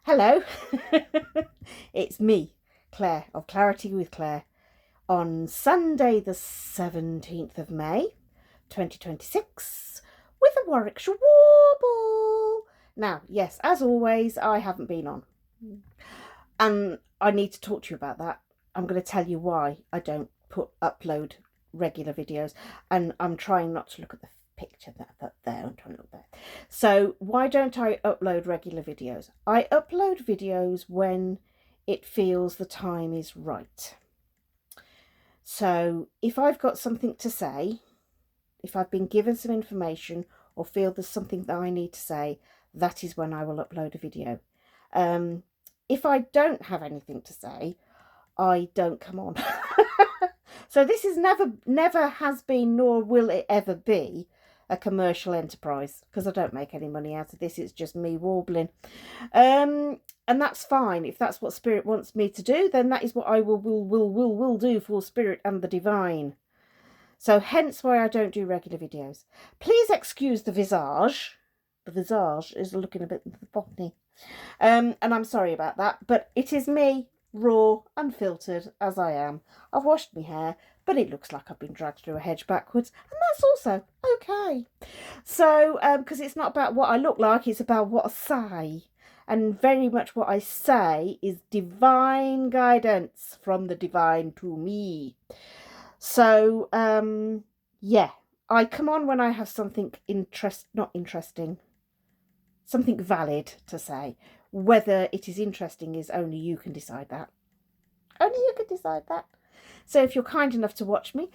Hello, it's me, Claire of Clarity with Claire, on Sunday the 17th of May 2026 with a Warwickshire Warble. Now, yes, as always, I haven't been on, and I need to talk to you about that. I'm going to tell you why I don't upload regular videos, and I'm trying not to look at the picture that there. I'm trying to look there. So why don't I upload regular videos? I upload videos when it feels the time is right. So if I've got something to say, if I've been given some information or feel there's something that I need to say, that is when I will upload a video. If I don't have anything to say, I don't come on. So this is never has been, nor will it ever be, a commercial enterprise, because I don't make any money out of this. It's just me warbling, and that's fine. If that's what Spirit wants me to do, then that is what I will do for Spirit and the divine. So hence why I don't do regular videos. Please excuse the visage. The visage is looking a bit botany, and I'm sorry about that, but it is me, raw, unfiltered as I am. I've washed my hair, but it looks like I've been dragged through a hedge backwards, and that's also okay. So, because it's not about what I look like, it's about what I say. And very much what I say is divine guidance from the divine to me. So, yeah, I come on when I have something not interesting, something valid to say. Whether it is interesting is only you can decide that. Only you can decide that. So if you're kind enough to watch me,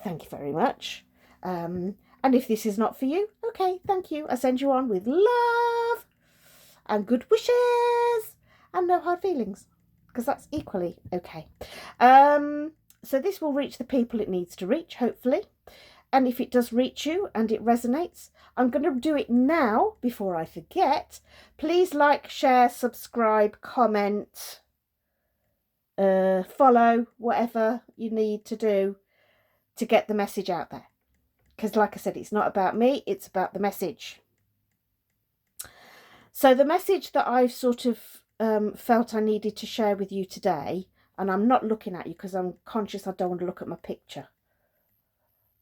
thank you very much. And if this is not for you, okay, thank you. I send you on with love and good wishes and no hard feelings, because that's equally okay. So this will reach the people it needs to reach, hopefully. And if it does reach you and it resonates, I'm going to do it now before I forget. Please like, share, subscribe, comment, follow, whatever you need to do to get the message out there. Because like I said, it's not about me, it's about the message. So the message that I've sort of felt I needed to share with you today, and I'm not looking at you because I'm conscious I don't want to look at my picture.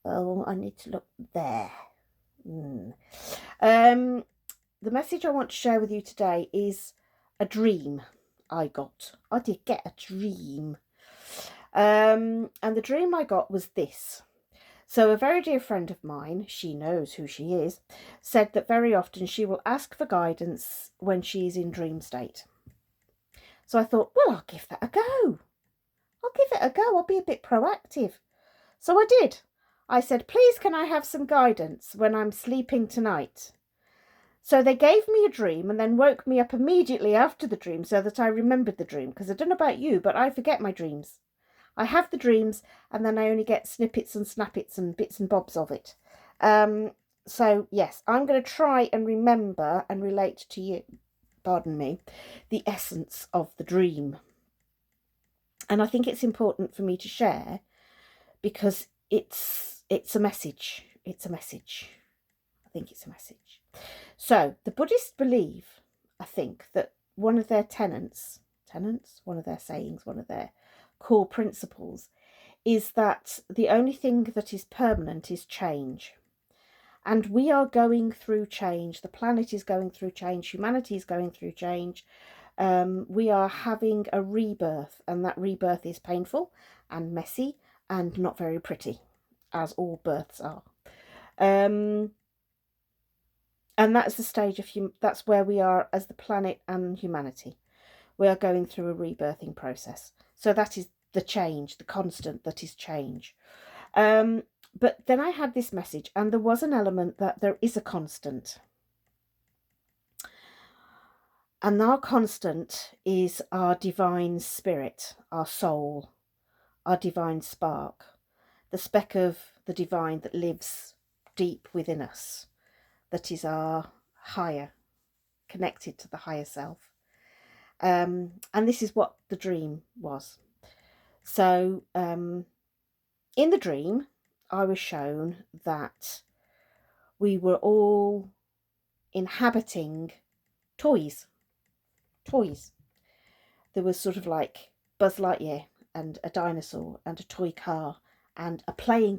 Oh, I need to look there. The message I want to share with you today is a dream I got. I did get a dream. And the dream I got was this. So a very dear friend of mine, she knows who she is, said that very often she will ask for guidance when she's in dream state. So I thought, well, I'll give that a go. I'll be a bit proactive. So I did. I said, please, can I have some guidance when I'm sleeping tonight? So they gave me a dream and then woke me up immediately after the dream so that I remembered the dream. Because I don't know about you, but I forget my dreams. I have the dreams and then I only get snippets and snappets and bits and bobs of it. So yes, I'm going to try and remember and relate to you, pardon me, the essence of the dream. And I think it's important for me to share because it's a message. It's a message. I think it's a message. So the Buddhists believe, I think, that one of their one of their sayings, one of their core principles is that the only thing that is permanent is change. And we are going through change. The planet is going through change. Humanity is going through change. We are having a rebirth, and that rebirth is painful and messy and not very pretty, as all births are. And that's the stage of that's where we are as the planet and humanity. We are going through a rebirthing process. So that is the change, the constant that is change. But then I had this message, and there was an element that there is a constant. And our constant is our divine spirit, our soul, our divine spark, the speck of the divine that lives deep within us, that is our higher, connected to the higher self. And this is what the dream was. So in the dream, I was shown that we were all inhabiting toys. toys. There was sort of like Buzz Lightyear and a dinosaur and a toy car and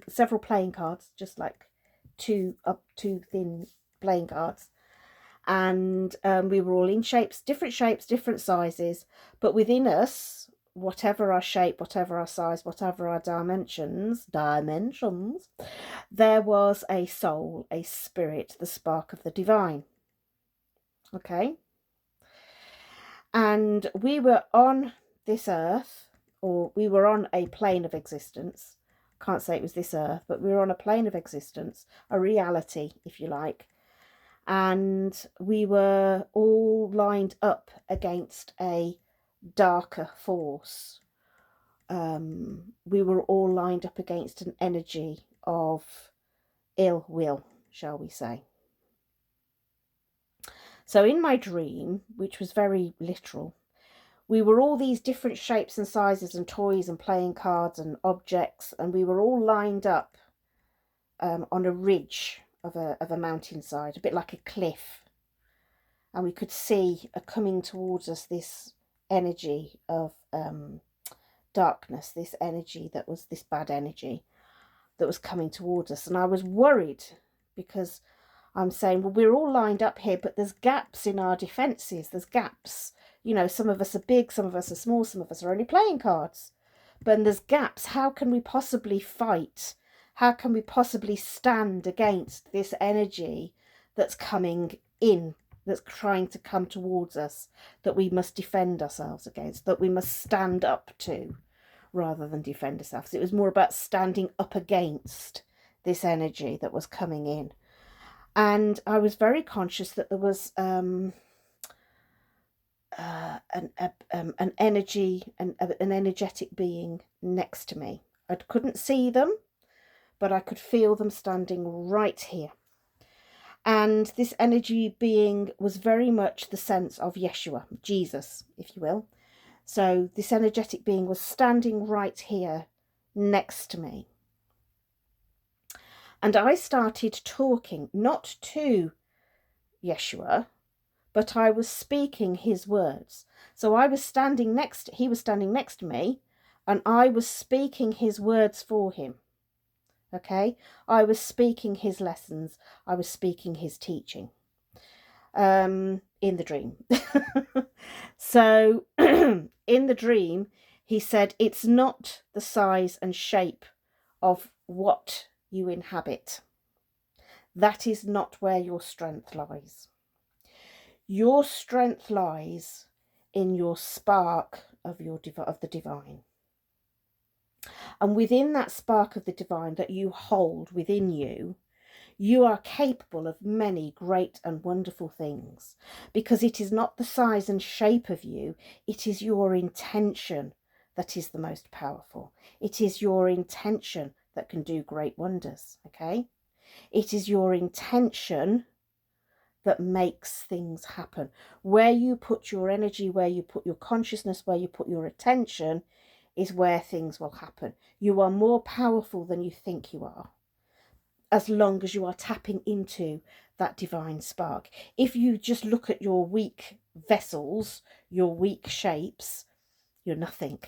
several playing cards, just like two thin playing cards. And we were all in shapes, different sizes, but within us, whatever our shape, whatever our size, whatever our dimensions, there was a soul, a spirit, the spark of the divine. Okay. And we were on this earth, or we were on a plane of existence. Can't say it was this earth, but we were on a plane of existence, a reality, if you like. And we were all lined up against a darker force. We were all lined up against an energy of ill will, shall we say. So in my dream, which was very literal, we were all these different shapes and sizes and toys and playing cards and objects, and we were all lined up on a ridge of a mountainside, a bit like a cliff. And we could see coming towards us this energy of darkness, this energy that was this bad energy that was coming towards us. And I was worried because I'm saying, well, we're all lined up here, but there's gaps in our defences. There's gaps. You know, some of us are big, some of us are small, some of us are only playing cards. But there's gaps. How can we possibly fight? How can we possibly stand against this energy that's coming in, that's trying to come towards us, that we must defend ourselves against, that we must stand up to rather than defend ourselves? It was more about standing up against this energy that was coming in. And I was very conscious that there was an energy, an energetic being next to me. I couldn't see them, but I could feel them standing right here. And this energy being was very much the sense of Yeshua, Jesus, if you will. So this energetic being was standing right here next to me. And I started talking, not to Yeshua, but I was speaking his words. So I was standing he was standing next to me, and I was speaking his words for him. Okay? I was speaking his lessons. I was speaking his teaching in the dream. So in the dream, he said, it's not the size and shape of what you inhabit. That is not where your strength lies. Your strength lies in your spark of the divine. And within that spark of the divine that you hold within you, you are capable of many great and wonderful things, because it is not the size and shape of you, it is your intention that is the most powerful. It is your intention that can do great wonders, okay? It is your intention that makes things happen. Where you put your energy, where you put your consciousness, where you put your attention is where things will happen. You are more powerful than you think you are, as long as you are tapping into that divine spark. If you just look at your weak vessels, your weak shapes, you're nothing.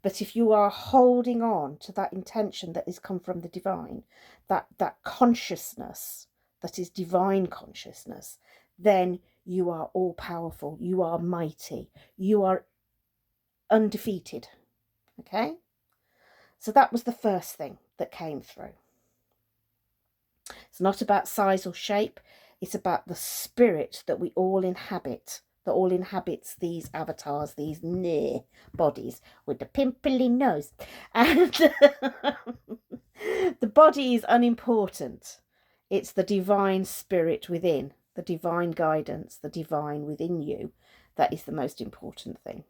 But if you are holding on to that intention that has come from the divine, that consciousness that is divine consciousness, then you are all powerful, you are mighty, you are undefeated. Okay? So that was the first thing that came through. It's not about size or shape, it's about the spirit that we all inhabit, that all inhabits these avatars, these near bodies with the pimply nose. And the body is unimportant. It's the divine spirit within, the divine guidance, the divine within you, that is the most important thing.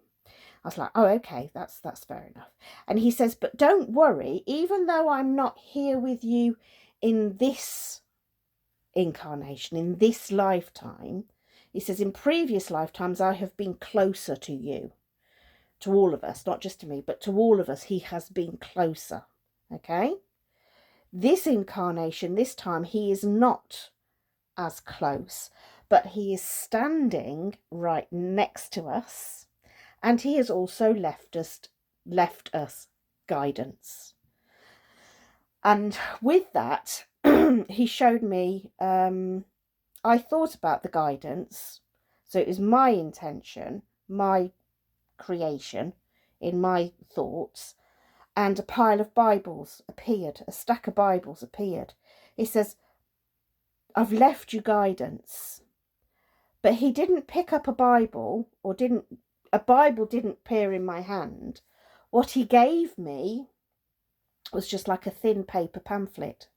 I was like, oh, okay, that's fair enough. And he says, but don't worry, even though I'm not here with you in this incarnation, in this lifetime, he says, in previous lifetimes, I have been closer to you, to all of us, not just to me, but to all of us, he has been closer. Okay? This incarnation, this time, he is not as close, but he is standing right next to us, and he has also left us guidance. And with that, he showed me, I thought about the guidance. So it was my intention, my creation, in my thoughts, and a pile of Bibles appeared, a stack of Bibles appeared. He says, I've left you guidance. But he didn't pick up a Bible, a Bible didn't appear in my hand. What he gave me was just like a thin paper pamphlet.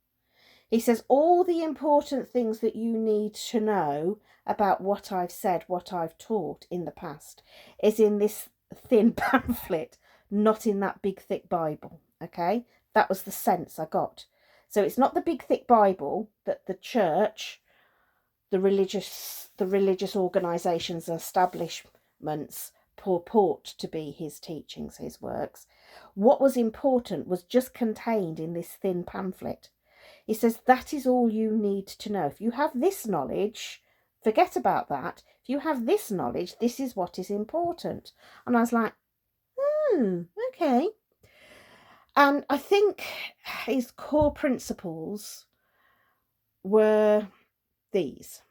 He says, all the important things that you need to know about what I've said, what I've taught in the past, is in this thin pamphlet, not in that big thick Bible. Okay, that was the sense I got. So it's not the big thick Bible that the church, the religious organisations and establishments purport to be his teachings, his works. What was important was just contained in this thin pamphlet. He says, that is all you need to know. If you have this knowledge, forget about that. If you have this knowledge, this is what is important. And I was like, okay. And I think his core principles were these.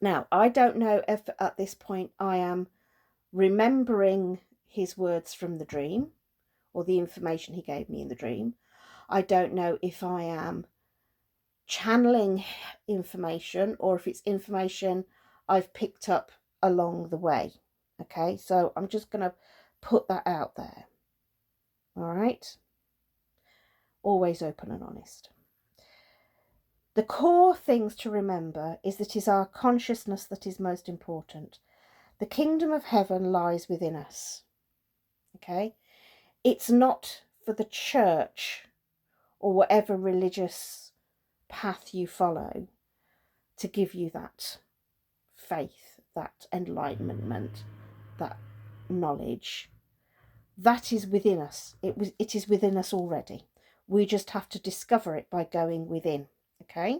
Now, I don't know if at this point I am remembering his words from the dream or the information he gave me in the dream. I don't know if I am channeling information or if it's information I've picked up along the way. Okay, so I'm just going to put that out there. All right. Always open and honest. The core things to remember is that it is our consciousness that is most important. The kingdom of heaven lies within us. Okay, it's not for the church or whatever religious path you follow to give you that faith, that enlightenment, that knowledge. That is within us. It is within us already. We just have to discover it by going within. Okay.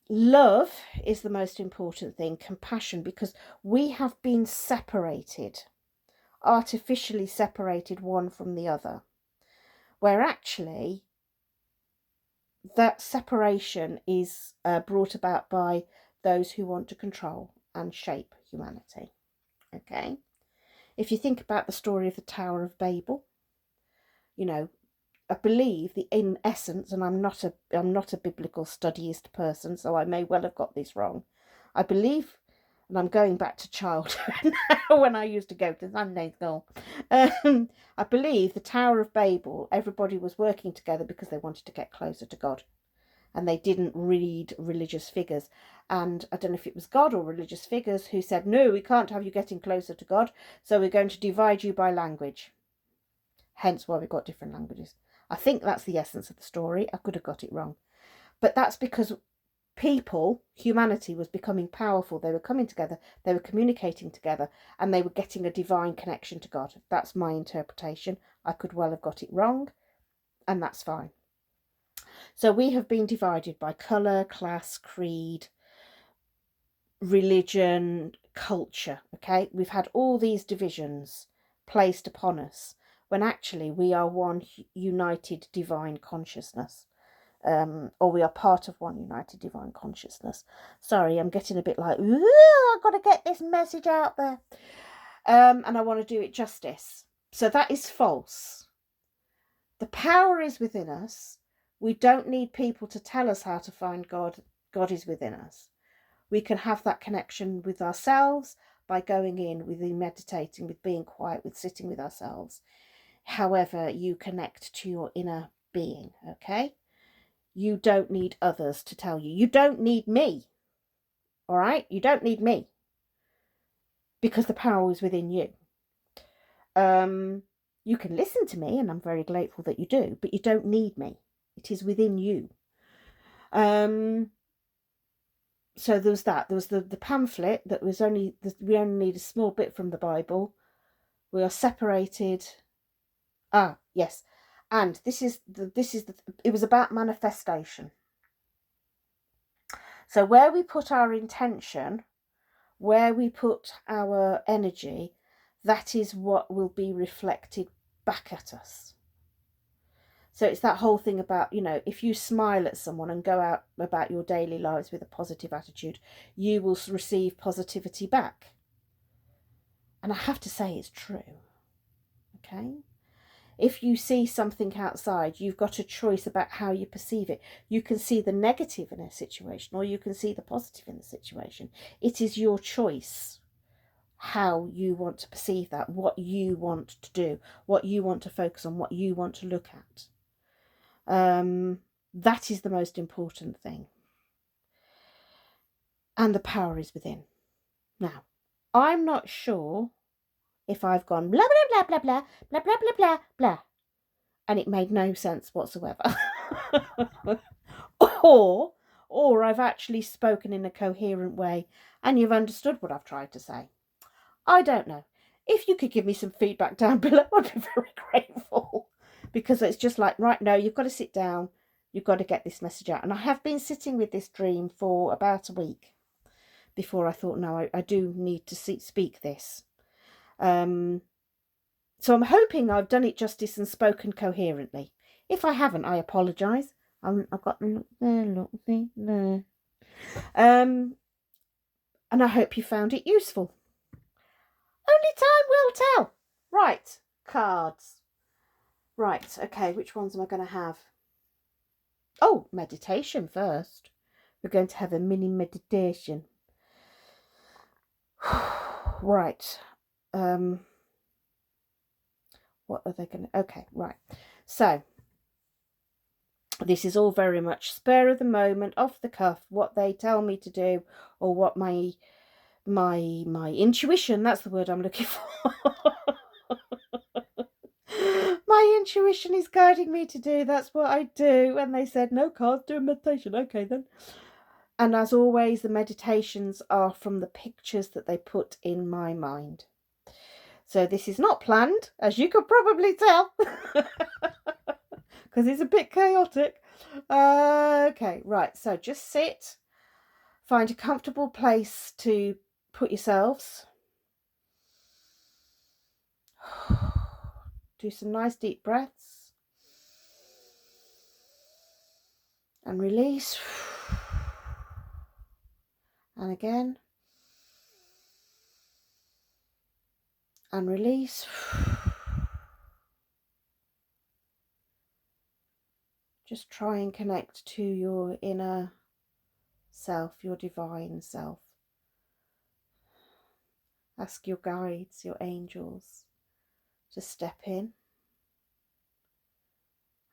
Love is the most important thing, compassion, because we have been separated, artificially separated one from the other, where actually that separation is brought about by those who want to control and shape humanity. Okay, if you think about the story of the Tower of Babel, you know, I believe in essence, and I'm not a biblical studyist person, so I may well have got this wrong. I believe, and I'm going back to childhood now when I used to go to Sunday school. I believe the Tower of Babel, everybody was working together because they wanted to get closer to God, and they didn't read religious figures. And I don't know if it was God or religious figures who said, no, we can't have you getting closer to God, so we're going to divide you by language. Hence why we've got different languages. I think that's the essence of the story. I could have got it wrong. But that's because humanity was becoming powerful. They were coming together, they were communicating together, and they were getting a divine connection to God. That's my interpretation. I could well have got it wrong, and that's fine. So we have been divided by colour, class, creed, religion, culture. Okay, we've had all these divisions placed upon us, when actually we are one united divine consciousness, or we are part of one united divine consciousness. Sorry, I'm getting a bit like, I've got to get this message out there, and I want to do it justice. So that is false. The power is within us. We don't need people to tell us how to find God. God is within us. We can have that connection with ourselves by going in, with meditating, with being quiet, with sitting with ourselves. However you connect to your inner being, okay? You don't need others to tell you. You don't need me, all right? You don't need me, because the power is within you. You can listen to me, and I'm very grateful that you do, but you don't need me. It is within you. So there was that. There was the pamphlet that was we only need a small bit from the Bible. We are separated. Ah, yes. And it was about manifestation. So where we put our intention, where we put our energy, that is what will be reflected back at us. So it's that whole thing about, you know, if you smile at someone and go out about your daily lives with a positive attitude, you will receive positivity back. And I have to say it's true. Okay? If you see something outside, you've got a choice about how you perceive it. You can see the negative in a situation, or you can see the positive in the situation. It is your choice how you want to perceive that, what you want to do, what you want to focus on, what you want to look at. That is the most important thing. And the power is within. Now, I'm not sure if I've gone blah, blah, blah, blah, blah, blah, blah, blah, blah, blah, and it made no sense whatsoever. or I've actually spoken in a coherent way and you've understood what I've tried to say. I don't know. If you could give me some feedback down below, I'd be very grateful. Because it's just like, right, no, you've got to sit down. You've got to get this message out. And I have been sitting with this dream for about a week before I thought, no, I do need to speak this. So I'm hoping I've done it justice and spoken coherently. If I haven't, I apologise. I've got look there. And I hope you found it useful. Only time will tell. Right, cards. Right, okay, which ones am I going to have? Oh, meditation first. We're going to have a mini meditation. Right. What are they going to... Okay, right. So, this is all very much spur of the moment, off the cuff, what they tell me to do, or what my intuition, that's the word I'm looking for. My intuition is guiding me to do. That's what I do. And they said, no cards, do a meditation. Okay, then. And as always, the meditations are from the pictures that they put in my mind. So this is not planned, as you could probably tell, because it's a bit chaotic. Okay, right. So just sit. Find a comfortable place to put yourselves. Do some nice deep breaths. And release. And again. And release. Just try and connect to your inner self, your divine self. Ask your guides, your angels, to step in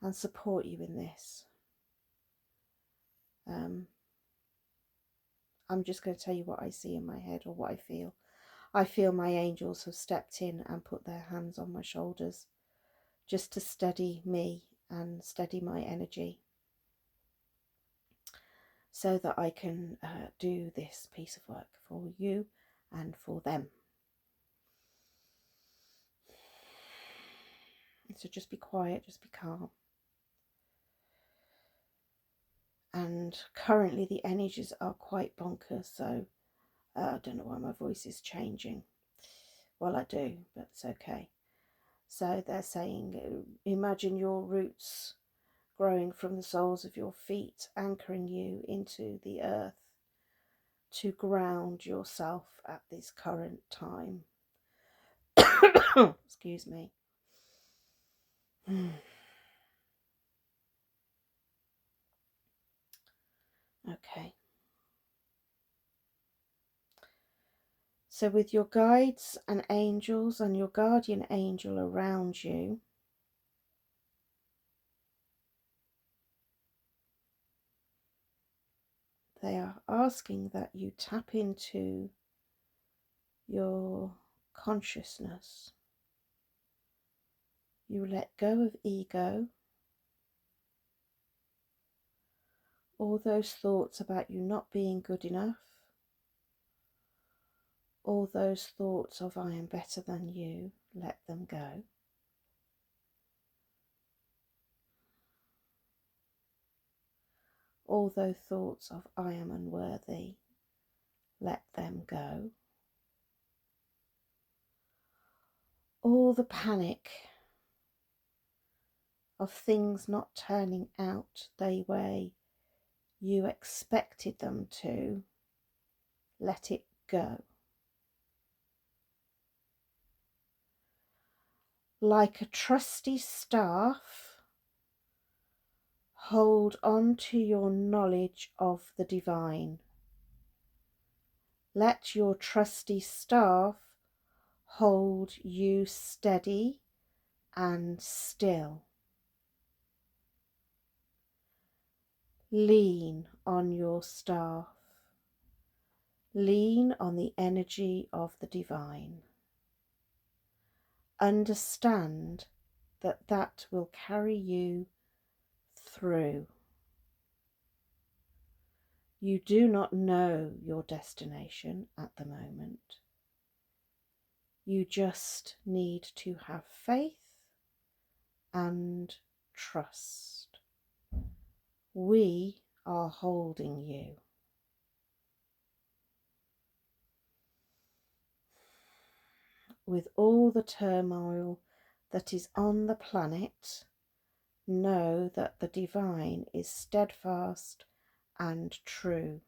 and support you in this. I'm just going to tell you what I see in my head, or what I feel. I feel my angels have stepped in and put their hands on my shoulders just to steady me and steady my energy, so that I can do this piece of work for you and for them. So just be quiet, just be calm. And currently the energies are quite bonkers, so I don't know why my voice is changing. Well, I do, but it's okay. So they're saying, imagine your roots growing from the soles of your feet, anchoring you into the earth to ground yourself at this current time. Excuse me. Okay. So with your guides and angels and your guardian angel around you, they are asking that you tap into your consciousness. You let go of ego, all those thoughts about you not being good enough, all those thoughts of I am better than you, let them go. All those thoughts of I am unworthy, let them go. All the panic of things not turning out the way you expected them to, let it go. Like a trusty staff, hold on to your knowledge of the divine. Let your trusty staff hold you steady and still. Lean on your staff. Lean on the energy of the divine. Understand that that will carry you through. You do not know your destination at the moment. You just need to have faith and trust. We are holding you. With all the turmoil that is on the planet, know that the divine is steadfast and true.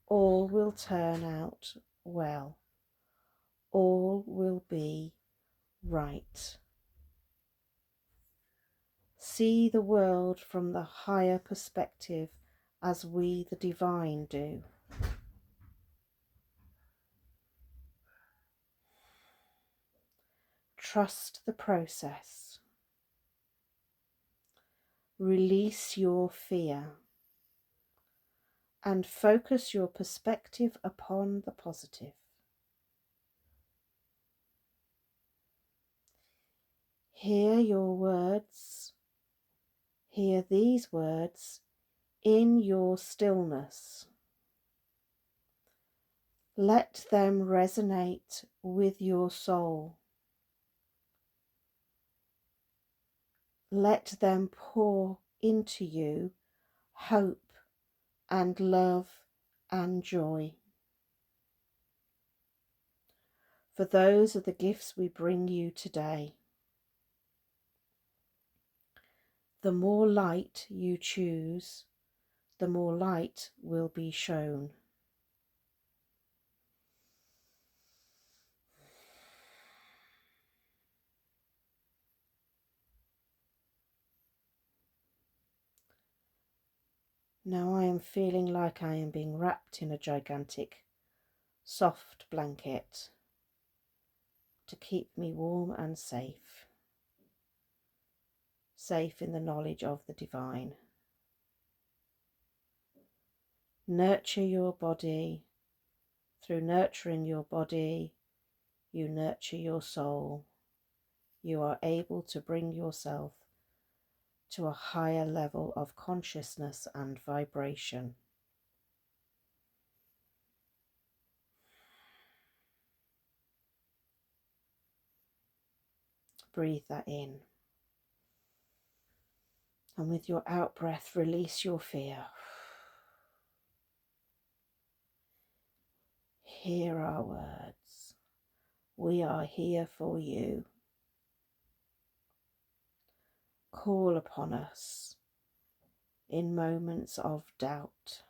All will turn out well. All will be right. See the world from the higher perspective as we, the divine, do. Trust the process. Release your fear and focus your perspective upon the positive. Hear your words. Hear these words in your stillness. Let them resonate with your soul. Let them pour into you hope and love and joy. For those are the gifts we bring you today. The more light you choose, the more light will be shown. Now I am feeling like I am being wrapped in a gigantic, soft blanket to keep me warm and safe. Safe in the knowledge of the divine. Nurture your body. Through nurturing your body, you nurture your soul. You are able to bring yourself to a higher level of consciousness and vibration. Breathe that in. And with your out breath, release your fear. Hear our words. We are here for you. Call upon us in moments of doubt.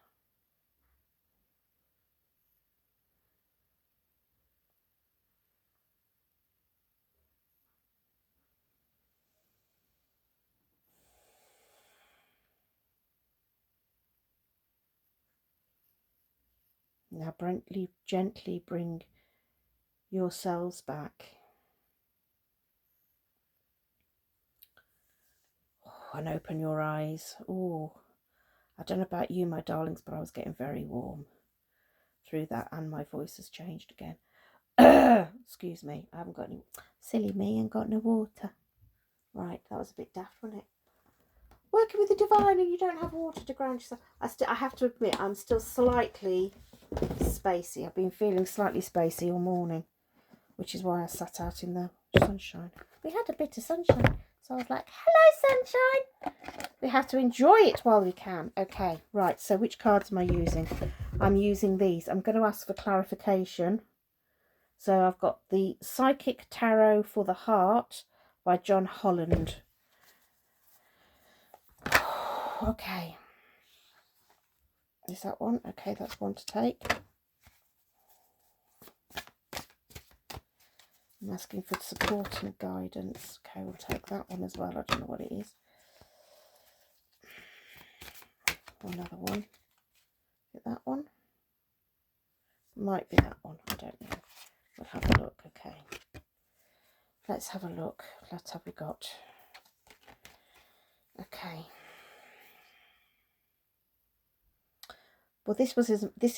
Now gently bring yourselves back. And open your eyes. Oh, I don't know about you, my darlings, but I was getting very warm through that, and my voice has changed again. Excuse me, I haven't got any. Silly me, ain't got no water. Right, that was a bit daft, wasn't it? Working with the divine and you don't have water to ground yourself. I have to admit, I'm still slightly spacey. I've been feeling slightly spacey all morning, which is why I sat out in the sunshine. We had a bit of sunshine, so So I was like, hello, sunshine. We have to enjoy it while we can. Okay, right. So which cards am I using? I'm using these. I'm going to ask for clarification. So I've got the Psychic Tarot for the Heart by John Holland. Okay. Is that one? Okay, that's one to take. I'm asking for support and guidance. Okay, we'll take that one as well. I don't know what it is. Another one. Is it that one? Might be that one. I don't know. We'll have a look. Okay. Let's have a look. What have we got? Okay. Well, this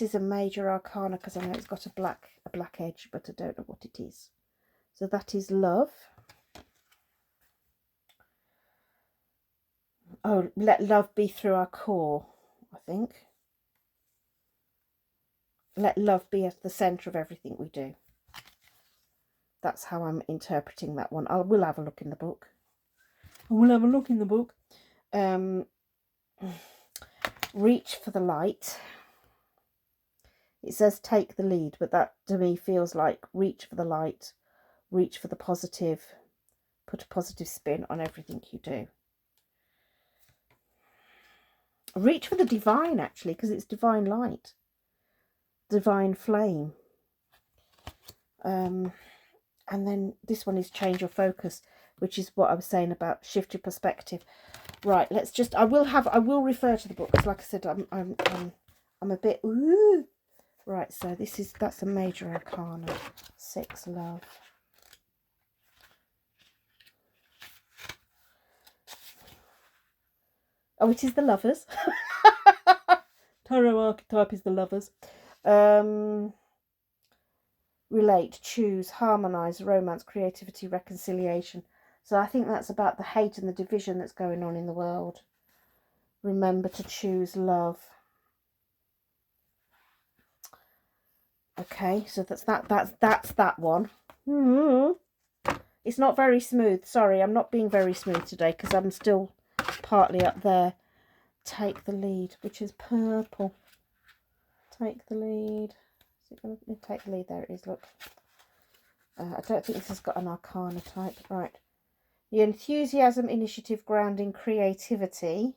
is a major arcana because I know it's got a black edge, but I don't know what it is. So that is love. Oh, let love be through our core, I think. Let love be at the centre of everything we do. That's how I'm interpreting that one. We'll have a look in the book. Reach for the light. It says take the lead, but that to me feels like reach for the light, reach for the positive, put a positive spin on everything you do. Reach for the divine, actually, because it's divine light, divine flame. And then this one is change your focus, which is what I was saying about shift your perspective. Right, let's just, I will refer to the book, because like I said, I'm a bit, ooh. Right, so that's a major arcana. 6, love. Oh, it is the Lovers. Tarot archetype is the Lovers. Relate, choose, harmonise, romance, creativity, reconciliation. So I think that's about the hate and the division that's going on in the world. Remember to choose love. Okay, so that's that one. It's not very smooth. Sorry, I'm not being very smooth today because I'm still partly up there. Take the lead, which is purple. Take the lead. Is it going to take the lead? There it is, look. I don't think this has got an arcana type. Right. Your enthusiasm, initiative, grounding, creativity.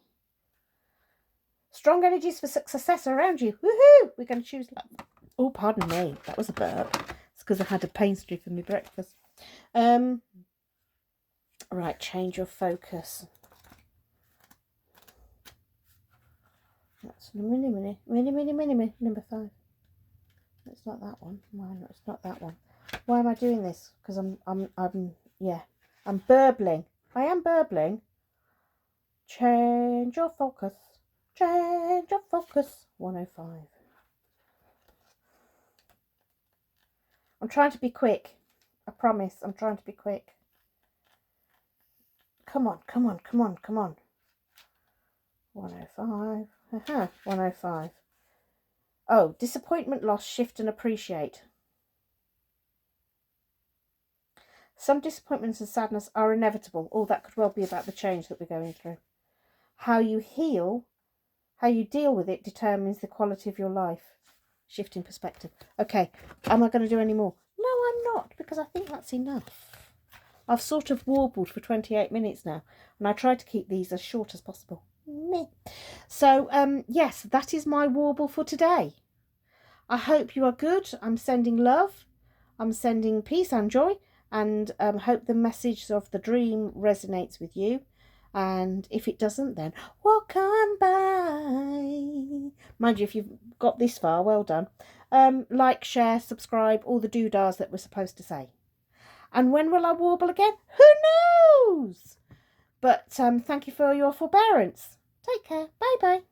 Strong energies for success around you. Woohoo! We're going to choose love. Oh, pardon me. That was a burp. It's because I had a pastry for my breakfast. Right, change your focus. That's mini, number 5. It's not that one. Why not? It's not that one. Why am I doing this? Because I'm burbling. I am burbling. Change your focus. Change your focus. 105. I'm trying to be quick. I promise. I'm trying to be quick. Come on, come on, come on, come on. 105. 105. Oh, disappointment, loss, shift and appreciate. Some disappointments and sadness are inevitable. Oh, that could well be about the change that we're going through. How you heal, how you deal with it determines the quality of your life. Shifting perspective. Okay, am I going to do any more? No, I'm not, because I think that's enough. I've sort of warbled for 28 minutes now, and I try to keep these as short as possible. Meh. So, yes, that is my warble for today. I hope you are good. I'm sending love. I'm sending peace and joy, and hope the message of the dream resonates with you. And if it doesn't, then walk on by. Mind you, if you've got this far, well done. Like, share, subscribe, all the doodahs that we're supposed to say. And when will I warble again? Who knows? But thank you for your forbearance. Take care. Bye-bye.